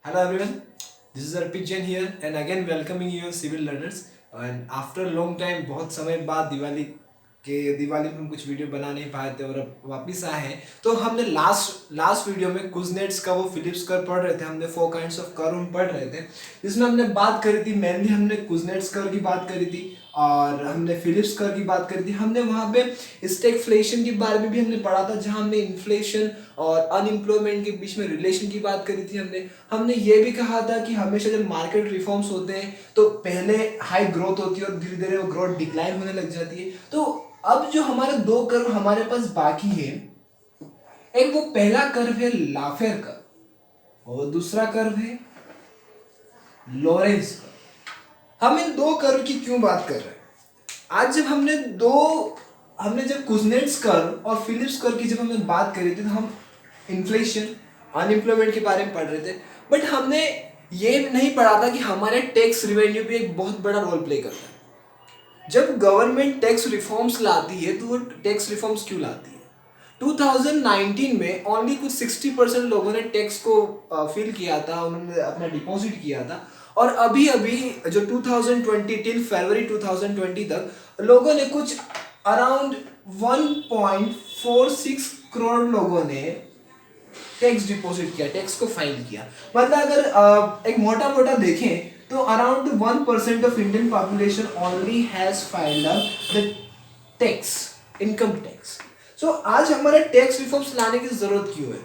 Hello everyone, this is Arpit Jain here and again welcoming you civil learners and after a long time बहुत समय बाद दिवाली में हम कुछ वीडियो बना नहीं पाए थे और अब वापस आए हैं। तो हमने लास्ट वीडियो में कुजनेट्स का वो फिलिप्स कर्व पढ़ रहे थे, हमने 4 काइंड्स ऑफ कर्व हम पढ़ रहे थे जिसमें हमने बात करी थी, मेनली हमने कुजनेट्स कर्व की बात करी थी और हमने फिलिप्स कर्व की बात करी थी। हमने वहाँ पे स्टैगफ्लेशन के बारे में भी हमने पढ़ा था जहाँ हमने इन्फ्लेशन और अनएम्प्लॉयमेंट के बीच में रिलेशन की बात करी थी। हमने ये भी कहा था कि हमेशा जब मार्केट रिफॉर्म्स होते हैं तो पहले हाई ग्रोथ होती है और धीरे धीरे वो ग्रोथ डिक्लाइन होने लग जाती है। तो अब जो हमारे दो कर्व हमारे पास बाकी है, एक वो पहला कर्व है लाफेर कर्व और दूसरा कर्व है लॉरेंस कर्व। हम इन दो कर्व की क्यों बात कर रहे हैं? आज जब हमने जब कुजनेट्स कर्व और फिलिप्स कर्व की जब हमने बात करी थी तो हम इन्फ्लेशन अनएम्प्लॉयमेंट के बारे में पढ़ रहे थे, बट हमने ये नहीं पढ़ा था कि हमारे टैक्स रिवेन्यू पे एक बहुत बड़ा रोल प्ले करता है। जब गवर्नमेंट टैक्स रिफॉर्म्स लाती है तो वो टैक्स रिफॉर्म्स क्यों लाती है? 2019 में ओनली कुछ 60% लोगों ने टैक्स को फिल किया था, उन्होंने अपना डिपॉजिट किया था और अभी अभी जो 2020 टिल फरवरी 2020 तक लोगों ने कुछ अराउंड 1.46 करोड़ लोगों ने टैक्स डिपॉजिट किया, टैक्स को फाइल किया। मतलब अगर एक मोटा मोटा देखें तो around 1% of Indian population only has filed up the tax, income tax. So आज हमारे टैक्स रिफॉर्म्स लाने की जरूरत क्यों है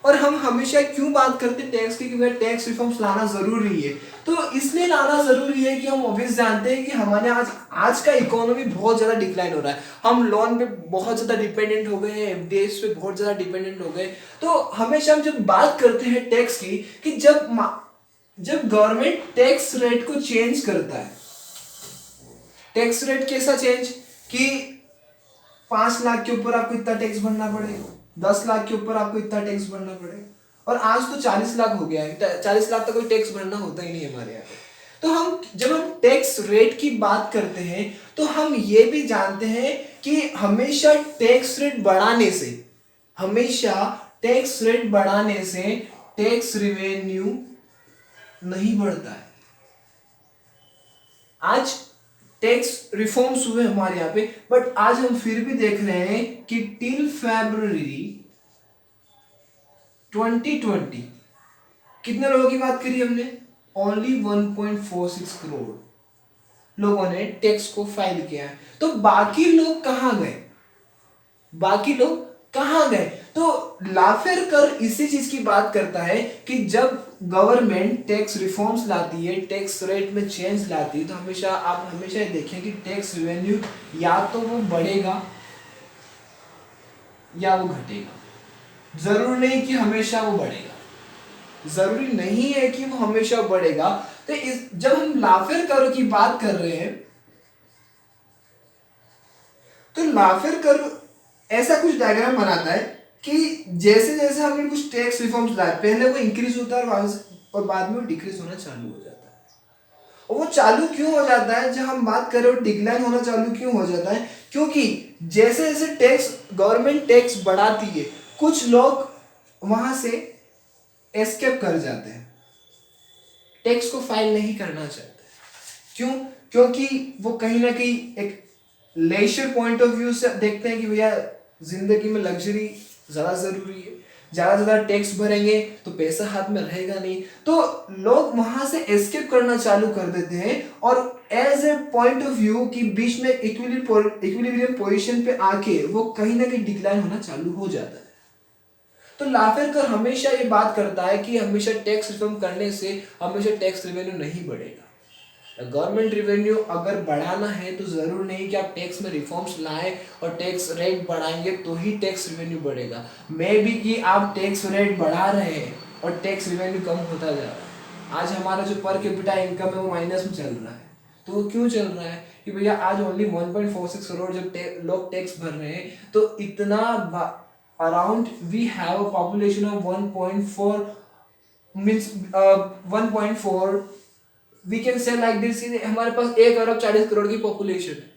और हम हमेशा क्यों बात करते हैं टैक्स की कि भाई टैक्स रिफॉर्म्स लाना जरूरी है? तो इसलिए लाना जरूरी है कि हम ऑब्वियस जानते हैं कि हमारे आज का इकोनॉमी बहुत ज्यादा डिक्लाइन हो रहा है। हम लोन पे बहुत ज्यादा डिपेंडेंट हो गए हैं, एफडीआईस पे बहुत ज्यादा डिपेंडेंट हो गए। तो हमेशा हम जब बात करते हैं टैक्स की कि जब गवर्नमेंट टैक्स रेट को चेंज करता है, टैक्स रेट कैसा चेंज कि 5 लाख के ऊपर आपको इतना टैक्स भरना पड़ेगा, 10 लाख के ऊपर आपको इतना टैक्स भरना पड़ेगा और आज तो 40 लाख हो गया है। 40 लाख तक कोई टैक्स भरना होता ही नहीं हमारे यहाँ पे। तो जब हम टैक्स रेट की बात करते हैं तो हम ये भी जानते हैं कि हमेशा टैक्स रेट बढ़ाने से टैक्स रिवेन्यू नहीं बढ़ता है। आज टैक्स रिफॉर्म्स हुए हमारे यहाँ पे, बट आज हम फिर भी देख रहे हैं कि टिल फरवरी 2020 कितने लोगों की बात करी हमने? ओनली 1.46 करोड़ लोगों ने टैक्स को फाइल किया है। तो बाकी लोग कहां गए? तो लाफेर कर इसी चीज की बात करता है कि जब गवर्नमेंट टैक्स रिफॉर्म्स लाती है, टैक्स रेट में चेंज लाती है, तो आप हमेशा देखें कि टैक्स रेवेन्यू या तो वो बढ़ेगा या वो घटेगा। जरूर नहीं कि हमेशा वो बढ़ेगा, जरूरी नहीं है कि वो हमेशा बढ़ेगा। तो जब हम लाफेर कर्व की बात कर रहे हैं तो लाफेर कर्व ऐसा कुछ डायग्राम बनाता है कि जैसे जैसे हमने कुछ टैक्स रिफॉर्म्स लाए, पहले वो इंक्रीज होता है और बाद में वो डिक्रीज होना चालू हो जाता है। और वो चालू क्यों हो जाता है? जब हम बात करें वो डिक्लाइन होना चालू क्यों हो जाता है? क्योंकि जैसे जैसे गवर्नमेंट टैक्स बढ़ाती है, कुछ लोग वहां से एस्केप कर जाते हैं, टैक्स को फाइल नहीं करना चाहते। क्यों? क्योंकि वो कहीं ना कहीं एक लेजर पॉइंट ऑफ व्यू से देखते हैं कि भैया जिंदगी में लग्जरी ज्यादा जरूरी है, ज्यादा टैक्स भरेंगे तो पैसा हाथ में रहेगा नहीं, तो लोग वहां से एस्केप करना चालू कर देते हैं और as a point of view की बीच में इक्विलिब्रियम पोजीशन पे आके वो कहीं ना कहीं डिक्लाइन होना चालू हो जाता है। तो लाफेर हमेशा ये बात करता है कि हमेशा टैक्स रिफॉर्म करने से हमेशा टैक्स रेवेन्यू नहीं बढ़ेगा। गवर्नमेंट रिवेन्यू अगर बढ़ाना है तो जरूर नहीं कि आप टैक्स में रिफॉर्म्स लाएं और टैक्स रेट बढ़ाएंगे तो ही टैक्स रिवेन्यू बढ़ेगा। मे भी कि आप टैक्स रेट बढ़ा रहे हैं और टैक्स रिवेन्यू कम होता जा रहा है। आज हमारा जो पर कैपिटा इनकम है वो माइनस में चल रहा है। तो वो क्यों चल रहा है? कि भैया आज ओनली 1.46 करोड़ जब लोग टैक्स भर रहे हैं तो इतना around we have a population of 1.4 means 1.4 we can say like this, हमारे पास 1 अरब 40 करोड़ की पॉपुलेशन है।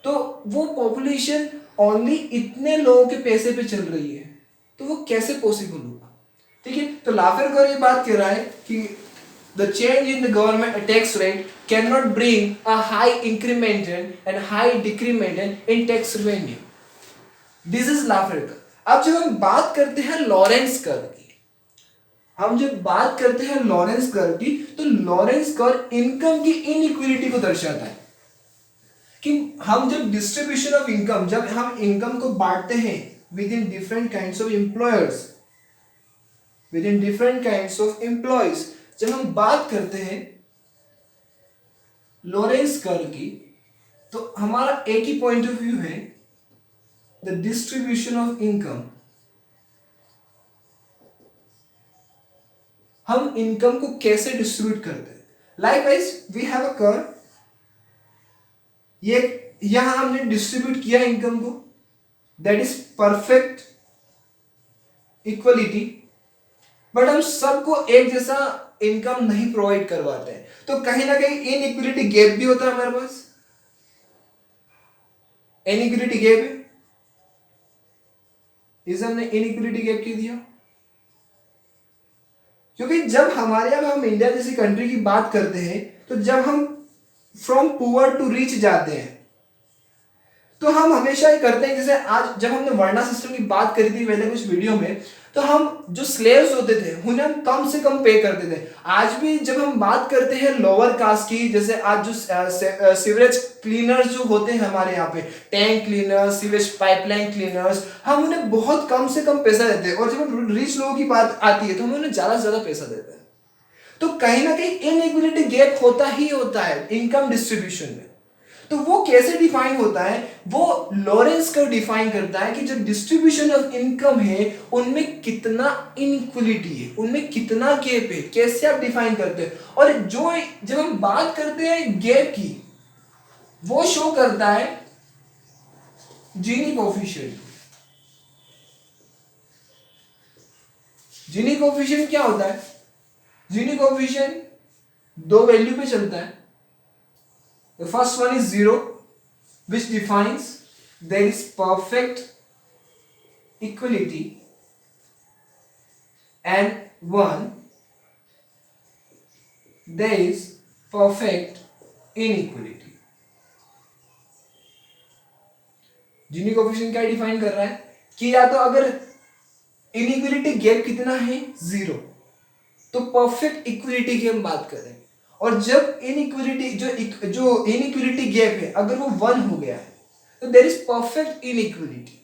तो वो पॉपुलेशन ओनली इतने लोगों के पैसे पे चल रही है, तो वो कैसे पॉसिबल होगा? ठीक है, तो लाफेर कर्व ये बात कह रहा है कि the change in the government tax rate cannot bring a high increment and high decrement in tax revenue. This is Laffer curve. अब जब हम बात करते हैं लॉरेंस कर्व की, हम जब बात करते हैं लॉरेंस कर्व की, तो लॉरेंस कर्व इनकम की इनइक्विलिटी को दर्शाता है कि हम जब डिस्ट्रीब्यूशन ऑफ इनकम, जब हम इनकम को बांटते हैं with in different kinds of employers, with in different kinds of employees, जब हम बात करते हैं लॉरेंस कर्व की, तो हमारा एक ही पॉइंट ऑफ व्यू है द डिस्ट्रीब्यूशन ऑफ इनकम। हम इनकम को कैसे डिस्ट्रीब्यूट करते हैं। Likewise we have a curve, ये यहां हमने डिस्ट्रीब्यूट किया इनकम को, that is perfect equality, but हम सबको एक जैसा इनकम नहीं प्रोवाइड करवाते हैं, तो कहीं ना कहीं इनइक्विलिटी गैप भी होता है हमारे पास। इनइक्विलिटी गैप है, इस हमने इनइक्विलिटी गैप क्यों दिया, क्योंकि जब हमारे अब हम इंडिया जैसी कंट्री की बात करते हैं, तो जब हम फ्रॉम पुअर टू रिच जाते हैं, तो हम हमेशा ये करते हैं, जैसे आज जब हमने वर्णा सिस्टम की बात करी थी पहले कुछ वीडियो में, तो हम जो स्लेव्स होते थे उन्हें हम कम से कम पे करते थे। आज भी जब हम बात करते हैं लोअर कास्ट की, जैसे आज जो सीवरेज क्लीनर्स जो होते हैं हमारे यहाँ पे, tank cleaners, sewage pipeline cleaners, हम उन्हें बहुत कम से कम पैसा देते हैं, और जब रिच लोगों की बात आती है तो हम उन्हें ज्यादा से ज्यादा पैसा देते हैं। तो कहीं ना कहीं इनइक्विलिटी गैप होता ही होता है इनकम डिस्ट्रीब्यूशन में। तो वो कैसे डिफाइन होता है, वो लॉरेंस कर्व डिफाइन करता है कि जो डिस्ट्रीब्यूशन ऑफ इनकम है उनमें कितना इनइक्विलिटी है, उनमें कितना गैप है, कैसे आप डिफाइन करते हैं। और जो जब हम बात करते हैं गैप की, वो शो करता है जीनी कोफिशिएंट। जीनी कोफिशिएंट क्या होता है, जीनी कोफिशिएंट दो वैल्यू पे चलता है। The first one is 0, which defines there is perfect equality, and 1, there is perfect inequality. Gini coefficient क्या डिफाइन कर रहा है कि या तो अगर इनइक्विलिटी गैप कितना है 0, तो परफेक्ट इक्विलिटी की हम बात करें, और जब इनइक्विलिटी जो इनइक्विलिटी गैप है अगर वो 1 हो गया है, तो देयर इज परफेक्ट इनइक्विलिटी।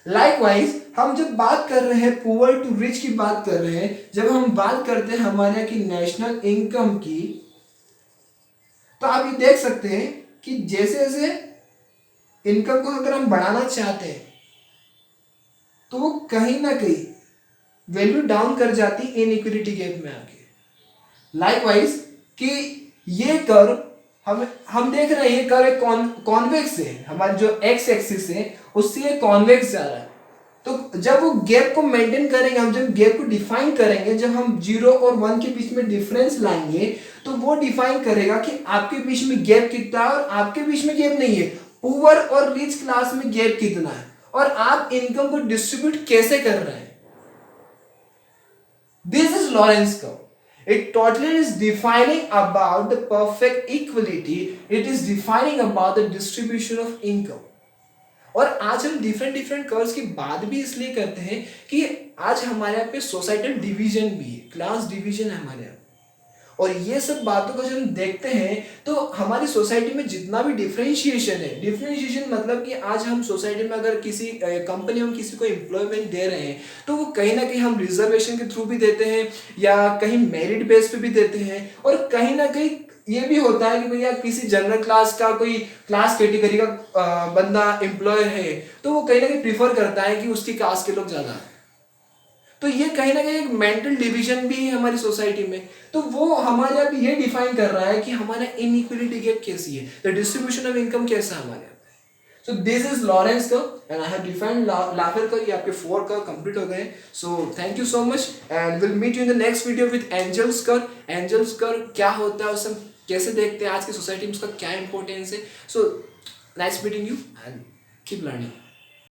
लाइकवाइज हम जब बात कर रहे हैं पुअर टू रिच की बात कर रहे हैं, जब हम बात करते हैं हमारे यहाँ की नेशनल इनकम की, तो आप ये देख सकते हैं कि जैसे जैसे इनकम को अगर हम बढ़ाना चाहते हैं, तो वो कहीं ना कहीं वैल्यू डाउन कर जाती इनइक्विलिटी गैप में आके। लाइकवाइज कि ये कर्व हम देख रहे हैं, ये कर्व कॉन्वेक्स है, हमारी जो एक्स एक्सिस है उससे ये कॉन्वेक्स जा रहा है। तो जब वो गैप को मेंटेन करेंगे, हम जब गैप को डिफाइन करेंगे, जब हम 0 और 1 के बीच में डिफरेंस लाएंगे, तो वो डिफाइन करेगा कि आपके बीच में गैप कितना है और आपके बीच में गैप नहीं है, पुअर और रिच क्लास में गैप कितना है, और आप इनकम को डिस्ट्रीब्यूट कैसे कर रहे हैं। This is Lorenz curve. It totally is defining about the perfect equality. It is defining about the distribution of income. और आज हम डिफरेंट कर्व्स की बात भी इसलिए करते हैं कि आज हमारे यहाँ पे सोसाइटल डिवीजन भी है, क्लास डिवीजन है हमारे यहाँ, और ये सब बातों को जब हम देखते हैं तो हमारी सोसाइटी में जितना भी डिफरेंशिएशन है, डिफरेंशिएशन मतलब कि आज हम सोसाइटी में अगर किसी कंपनी में किसी को एम्प्लॉयमेंट दे रहे हैं, तो वो कहीं ना कहीं हम रिजर्वेशन के थ्रू भी देते हैं, या कहीं मेरिट बेस पे भी देते हैं, और कहीं ना कहीं ये भी होता है कि भैया किसी जनरल क्लास का कोई क्लास कैटेगरी का बंदा एम्प्लॉयर है, तो वो कहीं ना कहीं प्रीफर करता है कि उसकी कास्ट के लोग ज्यादा हैं। तो ये कहीं ना कहीं एक मेंटल डिवीजन भी है हमारी सोसाइटी में। तो वो हमारे यहाँ ये डिफाइन कर रहा है कि हमारा इनइक्वालिटी गैप कैसी है, द डिस्ट्रीब्यूशन ऑफ इनकम कैसा है हमारे यहाँ पे। So this is Lorenz curve and I have defined Laffer curve. ये आपके 4 कर्व कंप्लीट हो गए। So thank you so much and will meet you in the next video with Engel's curve. Engel's curve क्या होता है, उसे कैसे देखते हैं आज की सोसाइटी में, उसका क्या इंपॉर्टेंस है। So nice meeting you and keep learning.